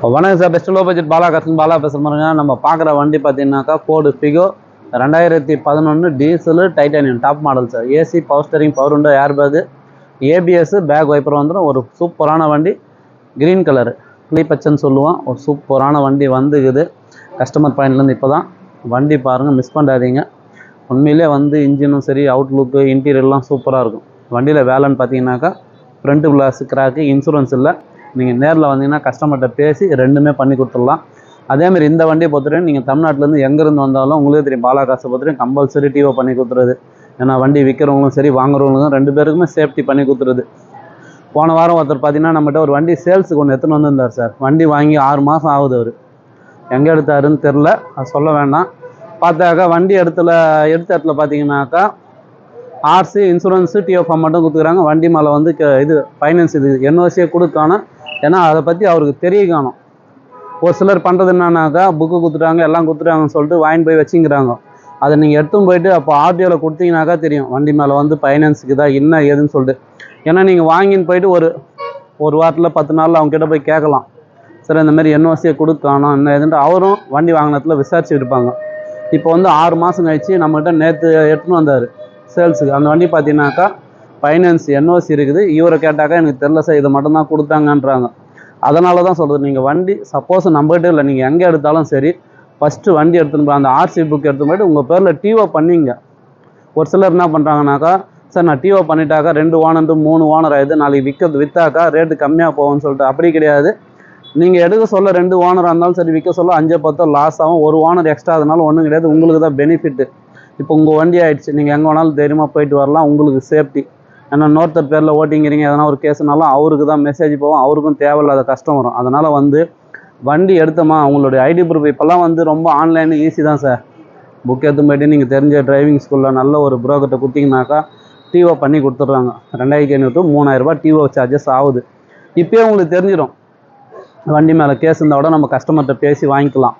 வணக்கம் sir. Best low budget Bala பேசுகிறேங்க. நம்ம பார்க்குற வண்டி பார்த்தீங்கன்னாக்கா Ford Figo 2011 diesel titanium top model sir. AC, power steering, power window, air bag, ABS, back wiper வந்துடும். ஒரு சூப்பரான வண்டி. க்ரீன் கலரு, கிளிப்பச்சன்னு சொல்லுவோம். ஒரு சூப்பரான வண்டி வந்துக்குது கஸ்டமர் பாயிண்ட்லேருந்து. இப்போ தான் வண்டி பாருங்கள், மிஸ் பண்ணாதீங்க. உண்மையிலே இன்ஜினும் சரி, அவுட்லுக்கு, இன்டீரியர்லாம் சூப்பராக இருக்கும். வண்டியில் வேலைன்னு பார்த்தீங்கன்னாக்கா ஃப்ரண்ட் கிளாஸ் கிராக்கு, இன்சூரன்ஸ் இல்லை. நீங்கள் நேரில் வந்தீங்கன்னா கஸ்டமர்கிட்ட பேசி ரெண்டுமே பண்ணி கொடுத்துடலாம். அதேமாதிரி இந்த வண்டியை பொறுத்தவரைக்கும் நீங்கள் தமிழ்நாட்டிலேருந்து எங்கேருந்து வந்தாலும் உங்களுக்கு தெரியும், பாலா காசை பொறுத்தவரைக்கும் கம்பல்சரி டிஓ பண்ணி கொடுத்துருது. ஏன்னா வண்டி விற்கிறவங்களும் சரி, வாங்குறவங்களும் ரெண்டு பேருக்குமே சேஃப்டி பண்ணி கொடுத்துருது. போன வாரம் ஒருத்தர் பார்த்தீங்கன்னா நம்மகிட்ட ஒரு வண்டி சேல்ஸுக்கு ஒன்று எடுத்துன்னு வந்திருந்தார் சார். வண்டி வாங்கி 6 மாதம் ஆகுது. அவர் எங்கே எடுத்தாருன்னு தெரில, அது சொல்ல வேண்டாம். பார்த்தாக்கா வண்டி எடுத்த இடத்துல பார்த்தீங்கன்னாக்கா ஆர்சி, இன்சூரன்ஸு, டிஓ ஃபார்ம் மட்டும் கொடுத்துக்கிறாங்க. வண்டி மேலே இது ஃபைனான்ஸ் இது என்ஓசியை கொடுத்தானோ. ஏன்னா அதை பற்றி அவருக்கு தெரிய காணும். ஒரு சிலர் பண்ணுறது என்னன்னாக்கா புக்கு கொடுத்துட்டாங்க, எல்லாம் கொடுத்துட்டாங்கன்னு சொல்லிட்டு வாங்கி போய் வச்சுங்கிறாங்க. அதை நீங்கள் எடுத்துன்னு போயிட்டு அப்போ ஆர்டிஓவில் கொடுத்தீங்கன்னாக்கா தெரியும் வண்டி மேலே ஃபைனான்ஸுக்கு தான் என்ன ஏதுன்னு சொல்லிட்டு. ஏன்னா நீங்கள் வாங்கின்னு போயிட்டு ஒரு வாரத்தில் 10 நாளில் அவங்ககிட்ட போய் கேட்கலாம், சார் இந்த மாதிரி என்ஓசியை கொடுக்கானோ என்ன ஏதுன்ட்டு. அவரும் வண்டி வாங்கினத்தில் விசாரிச்சுட்டு இருப்பாங்க. இப்போ 6 மாதம் கழிச்சு நம்மகிட்ட நேற்று எடுத்துன்னு வந்தார் சேல்ஸுக்கு. அந்த வண்டி பார்த்தீங்கன்னாக்கா ஃபைனான்ஸ் என்ஓசி இருக்குது. இவரை கேட்டாக்கா எனக்கு தெரில சார், இதை மட்டும்தான் கொடுத்தாங்கன்றாங்க. அதனால தான் சொல்கிறது, நீங்கள் வண்டி சப்போஸ் நம்மகிட்ட இல்லை, நீங்கள் எங்கே எடுத்தாலும் சரி, ஃபஸ்ட்டு வண்டி எடுத்துன்னு போய் அந்த ஆர்சி புக் எடுத்துன்னு போய்ட்டு உங்கள் பேரில் டிஓ பண்ணிங்க. ஒரு சிலர் என்ன பண்ணுறாங்கனாக்கா, சார் நான் டிஓ பண்ணிட்டாக்கா 2 ஓனர் 3 ஓனர் ஆகுது, நாளைக்கு விற்றாக்கா ரேட்டு கம்மியாக போகும்னு சொல்லிட்டு. அப்படி கிடையாது. நீங்கள் எடுக்க சொல்ல 2 ஓனராக இருந்தாலும் சரி, விற்க சொல்ல 5-10 லாஸ் ஆகும். 1 ஓனர் எக்ஸ்ட்ரா அதனால ஒன்றும் கிடையாது, உங்களுக்கு தான் பெனிஃபிட்டு. இப்போ உங்கள் வண்டி ஆகிடுச்சு, நீங்கள் எங்கே வேணாலும் தைரியமாக போயிட்டு வரலாம், உங்களுக்கு சேஃப்டி. ஏன்னா இன்னொருத்தர் பேரில் ஓட்டிங்கிறீங்க, எதனா ஒரு கேஸுனாலும் அவருக்கு தான் மெசேஜ் போகும், அவருக்கும் தேவையில்லாத கஷ்டம் வரும். அதனால் வண்டி எடுத்தோமா அவங்களுடைய ஐடி ப்ரூஃப். இப்போல்லாம் ரொம்ப ஆன்லைனு ஈஸி தான் சார். புக் எடுத்து போய்ட்டு நீங்கள் தெரிஞ்ச டிரைவிங் ஸ்கூலில் நல்ல ஒரு ப்ரோக்கர்கிட்ட கொடுத்தீங்கன்னாக்கா டிஓ பண்ணி கொடுத்துட்றாங்க. 2500 to 3000 ரூபா டிஓ சார்ஜஸ் ஆகுது. இப்போயே உங்களுக்கு தெரிஞ்சிடும் வண்டி மேலே கேஸ் இருந்தால் கூட நம்ம கஸ்டமர்கிட்ட பேசி வாங்கிக்கலாம்.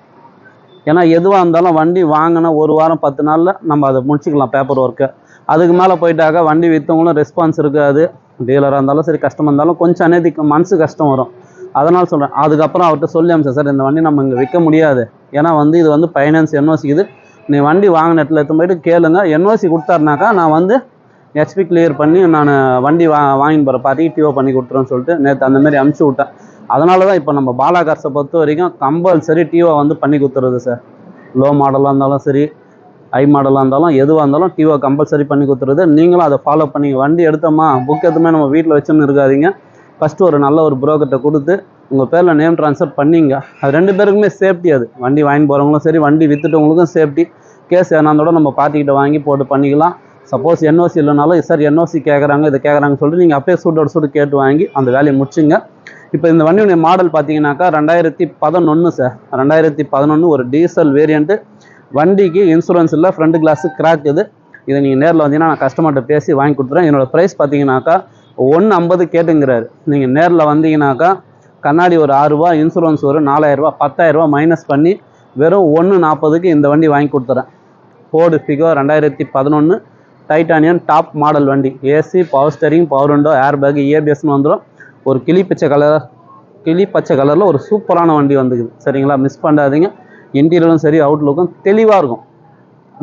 ஏன்னா எதுவாக இருந்தாலும் வண்டி வாங்கினா 1 வாரம் 10 நாளில் நம்ம அதை முடிச்சுக்கலாம் பேப்பர் ஒர்க்கை. அதுக்கு மேலே போயிட்டாக்கா வண்டி விற்றவங்களும் ரெஸ்பான்ஸ் இருக்காது. டீலராக இருந்தாலும் சரி, கஸ்டமர் இருந்தாலும் கொஞ்சம் அநேதிக்கு மனசு கஷ்டம் வரும். அதனால் சொல்கிறேன், அதுக்கப்புறம் அவர்கிட்ட சொல்லி அமிச்சேன், சார் இந்த வண்டி நம்ம இங்கே விற்க முடியாது, ஏன்னா இது ஃபைனான்ஸ் என்ஓசி இது. நீ வண்டி வாங்கின இடத்துல எடுத்து போயிட்டு கேளுங்க, என்ஓசி கொடுத்தாருனாக்கா நான் ஹெச்பி கிளியர் பண்ணி நான் வண்டி வாங்கின்னு போகிற பார்ட்டிக்கு டிஓ பண்ணி கொடுத்துருன்னு சொல்லிட்டு நேற்று அந்தமாரி அமுச்சு விட்டேன். அதனால தான் இப்போ நம்ம பாலா கார்ஸை பொறுத்த வரைக்கும் கம்பல்சரி டிஓ பண்ணி கொடுத்துருது சார். லோ மாடலாக இருந்தாலும் சரி, ஹை மாடலாக இருந்தாலும், எதுவாக இருந்தாலும் டிஓ கம்பல்சரி பண்ணி கொடுத்துருது. நீங்களும் அதை ஃபாலோ பண்ணிங்க. வண்டி எடுத்தோமா புக் எதுவுமே நம்ம வீட்டில் வச்சுன்னு இருக்காதிங்க. ஃபஸ்ட்டு ஒரு நல்ல ஒரு ப்ரோக்கர்கிட்ட கொடுத்து உங்கள் பேரில் நேம் ட்ரான்ஸ்ஃபர் பண்ணிங்க. அது 2 பேருக்குமே சேஃப்டி. அது வண்டி வாங்கி போகிறவங்களும் சரி, வண்டி விற்றுட்டவங்களுக்கும் சேஃப்டி. கேஸ் ஏனாந்தோட நம்ம பார்ட்டிக்கிட்ட வாங்கி போட்டு பண்ணிக்கலாம். சப்போஸ் என்ஓசி இல்லைனாலும், சார் என்ஓசி கேட்குறாங்க, இதை கேட்குறாங்கன்னு சொல்லிட்டு நீங்கள் அப்பயே சூட்டோட கேட்டு வாங்கி அந்த வேலையை முடிச்சுங்க. இப்போ இந்த வண்டியுடைய மாடல் பார்த்தீங்கன்னாக்கா 2011 சார். 2011 ஒரு டீசல் வேரியண்ட்டு. வண்டிக்கு இன்சூரன்ஸ் இல்லை, ஃப்ரண்ட் கிளாஸு கிராக் இது. இதை நீங்கள் நேரில் வந்தீங்கன்னா நான் கஸ்டமர்கிட்ட பேசி வாங்கி கொடுத்துறேன். என்னோடய ப்ரைஸ் பார்த்தீங்கன்னாக்கா 150 கேட்டுங்கிறாரு. நீங்கள் நேரில் வந்தீங்கன்னாக்கா கண்ணாடி ஒரு 6 ரூபா, இன்சூரன்ஸ் ஒரு 4000 ரூபா, 10,000 ரூபா மைனஸ் பண்ணி வெறும் 140க்கு இந்த வண்டி வாங்கி கொடுத்துறேன். Ford Figo 2011 titanium top model வண்டி. AC, power steering, power window, air bag, ஏபிஎஸ்னு வந்துடும். ஒரு கிளி பச்சை கலரில் ஒரு சூப்பரான வண்டி வந்துக்குது. சரிங்களா, மிஸ் பண்ணாதீங்க. இன்டீரியரும் சரி, அவுட்லுக்கும் தெளிவாக இருக்கும்.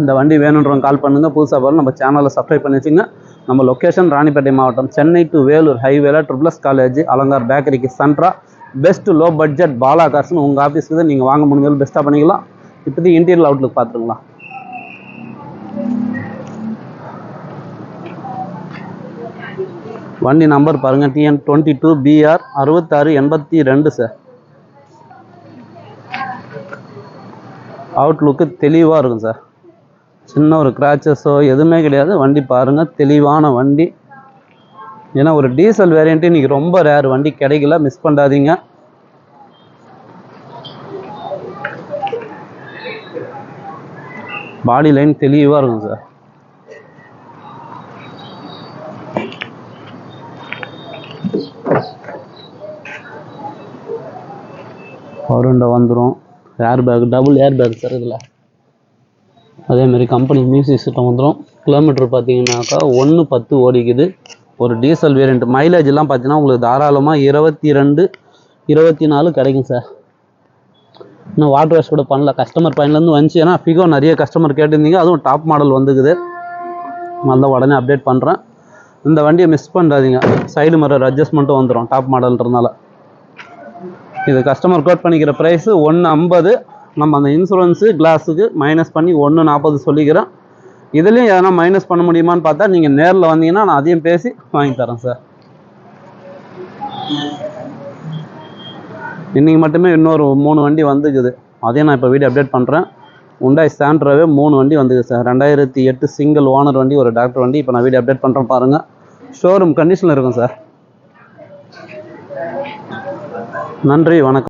இந்த வண்டி வேணுன்றவங்க கால் பண்ணுங்கள். புதுசாக பாருங்கள், நம்ம சேனலில் சப்ஸ்கிரைப் பண்ணி வச்சுங்க. நம்ம லொக்கேஷன் ராணிப்பேட்டை மாவட்டம், சென்னை டு வேலூர் ஹைவேல ட்ரிபிள்எஸ் காலேஜ், அலங்கார் பேக்கரிக்கு சென்ட்ரா. பெஸ்ட் லோ பட்ஜெட் பாலா கார்ஸ்னு உங்கள் ஆஃபீஸுக்கு தான் நீங்கள் வாங்க முடிஞ்சாலும் பெஸ்ட்டாக பண்ணிக்கலாம். இப்போதைக்கு இன்டீரியர் அவுட்லுக் பார்த்துருங்களா. வண்டி நம்பர் பாருங்கள், TN 22 BR 6682 சார். அவுட்லுக்கு தெளிவாக இருக்கும் சார். சின்ன ஒரு கிராச்சஸோ எதுவுமே கிடையாது. வண்டி பாருங்கள், தெளிவான வண்டி. ஏன்னா ஒரு டீசல் வேரியண்ட்டு இன்றைக்கி ரொம்ப ரேர், வண்டி கிடைக்கல, மிஸ் பண்ணாதீங்க. பாடி லைன் தெளிவாக இருக்கும் சார். பவர் விண்டோ வந்துடும். Air bag, double air bag sir இதில். அதேமாரி கம்பெனி மியூசிக் சிஸ்டம் வந்துடும். கிலோமீட்டர் பார்த்தீங்கன்னாக்கா 110 ஓடிக்குது. ஒரு டீசல் வேரியண்ட். மைலேஜ்லாம் பார்த்தீங்கன்னா உங்களுக்கு தாராளமாக 22-24 கிடைக்கும் சார். இன்னும் வாட்டர் வாஷ் கூட பண்ணல, கஸ்டமர் பையன்லேருந்து வந்துச்சு. ஏன்னா ஃபிகோ நிறைய கஸ்டமர் கேட்டிருந்தீங்க, அதுவும் டாப் மாடல் வந்துக்குது. நல்லா உடனே அப்டேட் பண்ணுறேன். இந்த வண்டியை மிஸ் பண்ணுறாதீங்க, சைடு மிரர் அட்ஜஸ்ட்மெண்ட்டும் வந்துடும் டாப் மாடல்ன்றதுனால. இது கஸ்டமர் கோட் பண்ணிக்கிற ப்ரைஸு 150. நம்ம அந்த இன்சூரன்ஸு கிளாஸுக்கு மைனஸ் பண்ணி 140 சொல்லிக்கிறேன். இதுலேயும் எதனா மைனஸ் பண்ண முடியுமான்னு பார்த்தா நீங்கள் நேரில் வந்தீங்கன்னா நான் அதையும் பேசி வாங்கி தரேன் சார். இன்றைக்கி மட்டுமே இன்னொரு 3 வண்டி வந்துக்குது, அதையும் நான் இப்போ வீடியோ அப்டேட் பண்ணுறேன். Hyundai Santraவே 3 வண்டி வந்துக்குது சார். 2008 சிங்கிள் ஓனர் வண்டி, ஒரு டாக்டர் வண்டி. இப்போ நான் வீடியோ அப்டேட் பண்ணுறேன் பாருங்கள். ஷோரூம் கண்டிஷனில் இருக்கும் சார். நன்றி, வணக்கம்.